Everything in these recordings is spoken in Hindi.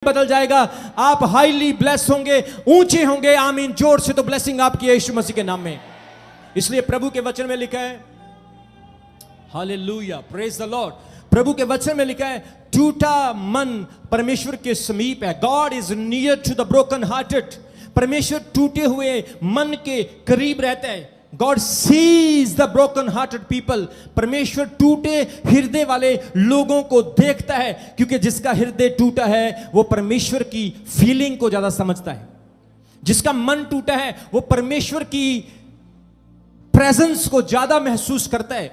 बदल जाएगा, आप हाईली ब्लेस होंगे, ऊंचे होंगे। आमीन। जोर से तो ब्लेसिंग आपकी है यीशु मसीह के नाम में। इसलिए प्रभु के वचन में लिखा है, हालेलुया, प्रेज द लॉर्ड। प्रभु के वचन में लिखा है, टूटा मन परमेश्वर के समीप है। God is near to the broken hearted. परमेश्वर टूटे हुए मन के करीब रहता है। God sees the broken hearted people. परमेश्वर टूटे हृदय वाले लोगों को देखता है, क्योंकि जिसका हृदय टूटा है वो परमेश्वर की फीलिंग को ज्यादा समझता है। जिसका मन टूटा है वो परमेश्वर की प्रेजेंस को ज्यादा महसूस करता है।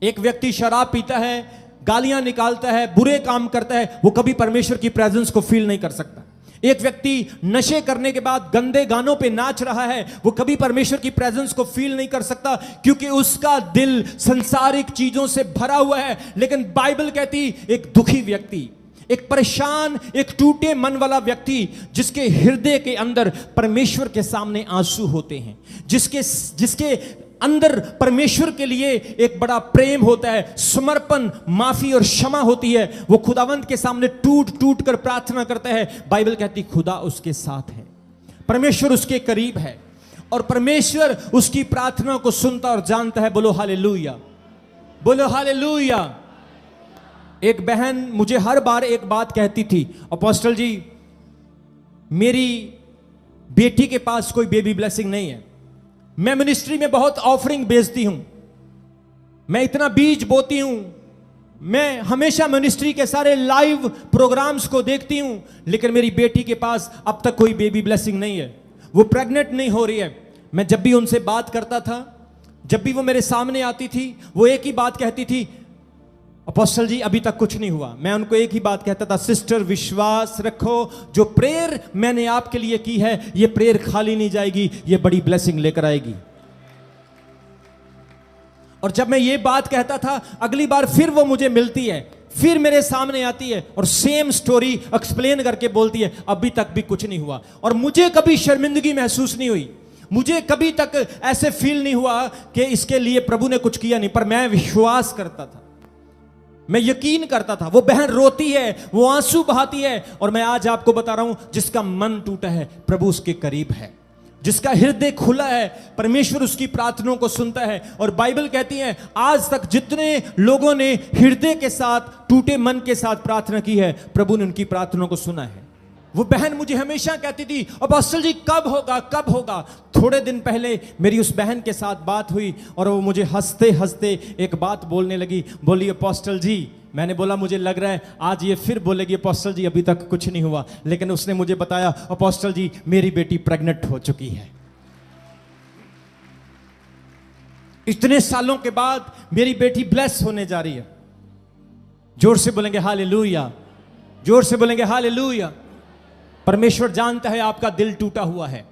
एक व्यक्ति शराब पीता है, गालियां निकालता है, बुरे काम करता है, वो कभी परमेश्वर की प्रेजेंस को फील नहीं कर सकता। एक व्यक्ति नशे करने के बाद गंदे गानों पे नाच रहा है, वो कभी परमेश्वर की प्रेजेंस को फील नहीं कर सकता, क्योंकि उसका दिल संसारिक चीजों से भरा हुआ है। लेकिन बाइबल कहती, एक दुखी व्यक्ति, एक परेशान, एक टूटे मन वाला व्यक्ति, जिसके हृदय के अंदर परमेश्वर के सामने आंसू होते हैं, जिसके अंदर परमेश्वर के लिए एक बड़ा प्रेम होता है, समर्पण, माफी और क्षमा होती है, वो खुदावंत के सामने टूट टूट कर प्रार्थना करता है। बाइबल कहती खुदा उसके साथ है, परमेश्वर उसके करीब है, और परमेश्वर उसकी प्रार्थना को सुनता और जानता है। बोलो हालेलुया, बोलो हालेलुया। एक बहन मुझे हर बार एक बात कहती थी, अपोस्टल जी मेरी बेटी के पास कोई बेबी ब्लेसिंग नहीं है। मैं मिनिस्ट्री में बहुत ऑफरिंग भेजती हूं, मैं इतना बीज बोती हूं, मैं हमेशा मिनिस्ट्री के सारे लाइव प्रोग्राम्स को देखती हूं, लेकिन मेरी बेटी के पास अब तक कोई बेबी ब्लेसिंग नहीं है, वो प्रेग्नेंट नहीं हो रही है। मैं जब भी उनसे बात करता था, जब भी वो मेरे सामने आती थी, वो एक ही बात कहती थी, अपोस्टल जी अभी तक कुछ नहीं हुआ। मैं उनको एक ही बात कहता था, सिस्टर विश्वास रखो, जो प्रेयर मैंने आपके लिए की है, ये प्रेयर खाली नहीं जाएगी, ये बड़ी ब्लेसिंग लेकर आएगी। और जब मैं ये बात कहता था, अगली बार फिर वो मुझे मिलती है, फिर मेरे सामने आती है और सेम स्टोरी एक्सप्लेन करके बोलती है, अभी तक भी कुछ नहीं हुआ। और मुझे कभी शर्मिंदगी महसूस नहीं हुई, मुझे कभी तक ऐसे फील नहीं हुआ कि इसके लिए प्रभु ने कुछ किया नहीं, पर मैं विश्वास करता था, मैं यकीन करता था। वो बहन रोती है, वो आंसू बहाती है, और मैं आज आपको बता रहा हूं, जिसका मन टूटा है प्रभु उसके करीब है, जिसका हृदय खुला है परमेश्वर उसकी प्रार्थनाओं को सुनता है। और बाइबल कहती है, आज तक जितने लोगों ने हृदय के साथ, टूटे मन के साथ प्रार्थना की है, प्रभु ने उनकी प्रार्थनाओं को सुना है। वो बहन मुझे हमेशा कहती थी, अपोस्टल जी कब होगा, कब होगा। थोड़े दिन पहले मेरी उस बहन के साथ बात हुई, और वो मुझे हंसते हंसते एक बात बोलने लगी, बोली अपोस्टल जी, मैंने बोला मुझे लग रहा है आज ये फिर बोलेगी अपोस्टल जी अभी तक कुछ नहीं हुआ, लेकिन उसने मुझे बताया, अपोस्टल जी मेरी बेटी प्रेग्नेंट हो चुकी है। इतने सालों के बाद मेरी बेटी ब्लेस होने जा रही है। जोर से बोलेंगे हालेलुया, जोर से बोलेंगे हालेलुया। परमेश्वर जानता है आपका दिल टूटा हुआ है,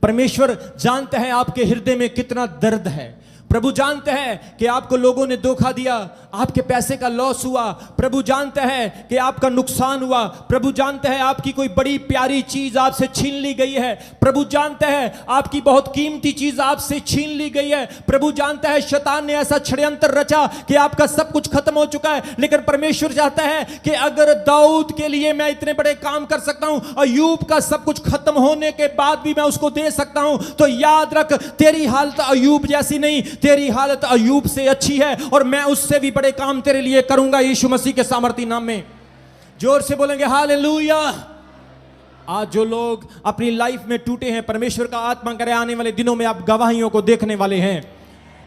परमेश्वर जानता है आपके हृदय में कितना दर्द है। प्रभु जानते हैं कि आपको लोगों ने धोखा दिया, आपके पैसे का लॉस हुआ, प्रभु जानते हैं कि आपका नुकसान हुआ, प्रभु जानते हैं आपकी कोई बड़ी प्यारी चीज आपसे छीन ली गई है, प्रभु जानते हैं आपकी बहुत कीमती चीज आपसे छीन ली गई है, प्रभु जानता है शैतान ने ऐसा षड्यंत्र रचा कि आपका सब कुछ खत्म हो चुका है। लेकिन परमेश्वर चाहता है कि अगर दाऊद के लिए मैं इतने बड़े काम कर सकता हूं, अय्यूब का सब कुछ खत्म होने के बाद भी मैं उसको दे सकता हूं, तो याद रख, तेरी हालत अय्यूब जैसी नहीं, तेरी हालत अय्यूब से अच्छी है, और मैं उससे भी बड़े काम तेरे लिए करूंगा यीशु मसीह के सामर्थी नाम में। जोर से बोलेंगे हालेलुया। आज जो लोग अपनी लाइफ में टूटे हैं, परमेश्वर का आत्मा करे आने वाले दिनों में आप गवाहियों को देखने वाले हैं।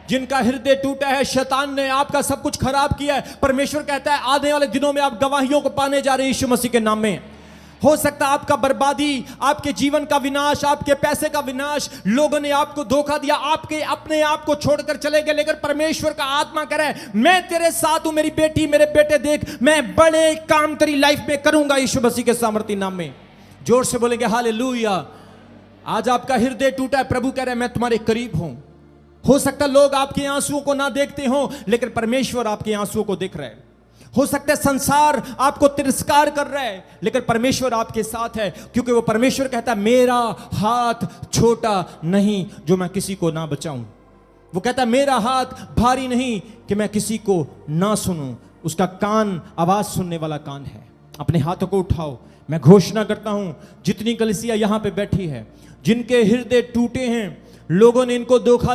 जिनका हृदय टूटा है, शैतान ने आपका सब कुछ खराब किया है, परमेश्वर कहता है आने वाले दिनों में आप गवाहियों को पाने जा रहे हैं यीशु मसीह के नाम में। हो सकता है आपका बर्बादी, आपके जीवन का विनाश, आपके पैसे का विनाश, लोगों ने आपको धोखा दिया, आपके अपने आप को छोड़कर चले गए, लेकिन परमेश्वर का आत्मा कह रहा है मैं तेरे साथ हूं मेरी बेटी, मेरे बेटे, देख मैं बड़े काम तेरी लाइफ में करूंगा यीशु मसीह के सामर्थी नाम में। जोर से बोलेंगे हालेलुया। आज आपका हृदय टूटा है, प्रभु कह रहे हैं मैं तुम्हारे करीब हूं। हो सकता है लोग आपके आंसुओं को ना देखते हो, लेकिन परमेश्वर आपके आंसुओं को देख रहा है। हो सकता है संसार आपको तिरस्कार कर रहा है, लेकिन परमेश्वर आपके साथ है, क्योंकि वो परमेश्वर कहता है मेरा हाथ छोटा नहीं जो मैं किसी को ना बचाऊं। वो कहता है मेरा हाथ भारी नहीं कि मैं किसी को ना सुनूं। उसका कान आवाज सुनने वाला कान है। अपने हाथों को उठाओ, मैं घोषणा करता हूं, जितनी कलीसिया यहां पे बैठी है, जिनके हृदय टूटे हैं, लोगों ने इनको धोखा